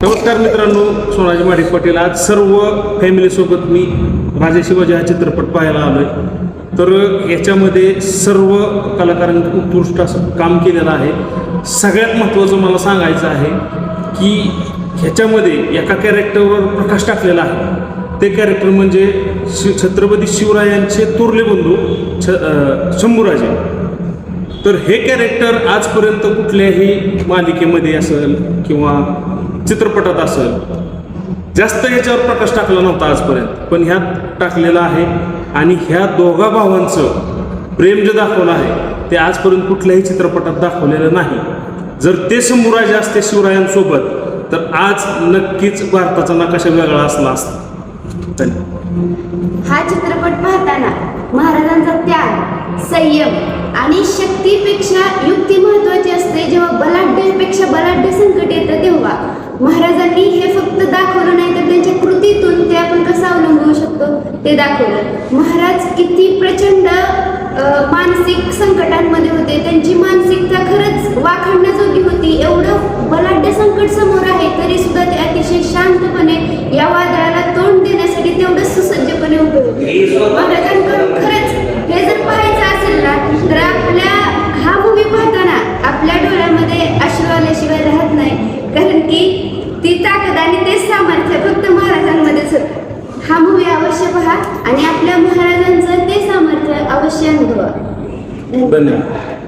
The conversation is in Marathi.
नमस्कार मित्रांनो, सोनाजी महाडिक पाटील. आज सर्व फॅमिलीसोबत मी राजे शिवाजी हा चित्रपट पाहायला आलोय. तर याच्यामध्ये सर्व कलाकारांनी उत्कृष्ट असं काम केलेलं आहे. सगळ्यात महत्त्वाचं मला सांगायचं आहे की ह्याच्यामध्ये एका कॅरेक्टरवर प्रकाश टाकलेला आहे. ते कॅरेक्टर म्हणजे छत्रपती शिवरायांचे थोरले बंधू शंभूराजे. तर हे कॅरेक्टर आजपर्यंत कुठल्याही मालिकेमध्ये असेल किंवा चित्रपटात असेल जास्त याच्यावर प्रकाश टाकला नव्हता आजपर्यंत, पण ह्यात टाकलेला आहे. आणि ह्या दोघा भावांचं प्रेम जे दाखवलं आहे ते आजपर्यंत कुठल्याही चित्रपटात दाखवलेलं नाही. जर ते शंभूराजे असते शिवरायांसोबत तर आज नक्कीच भारताचा नकाशा वेगळा असला असता. हा चित्रपट पाहताना महाराजांचा त्याग, संयम आणि शक्तीपेक्षा युक्ती महत्वाची असते. जेव्हा बलाढ्यापेक्षा बलाढ्य संकट येतं तेव्हा महाराजांनी हे फक्त दाखवलं नाही तर त्यांच्या कृतीतून ते आपण कसं अवलंबू शकतो ते दाखवलं. महाराज किती प्रचंड मानसिक संकटांमध्ये होते. त्यांची मानसिकता खरंच वाखाणण्याजोगी होती. एवढं बलाढ्य संकट समोर आहे तरी सुद्धा ते अतिशय शांतपणे या वादळाला तोंड देण्यासाठी तेवढं सुसज्जपणे उभे होते. महाराजांकडून खरंच हे जर पाहायचं असेल ना तर आपल्या हा मूवी पाहताना आपल्या डोळ्यामध्ये अश्रू आल्याशिवाय राहत नाही. कारण की ती ताकद आणि ते सामर्थ्य फक्त महाराजांमध्येच होतं. हा मूवी अवश्य पहा आणि आपल्या महाराजांचं ते सामर्थ्य अवश्य अनुभवा. धन्यवाद.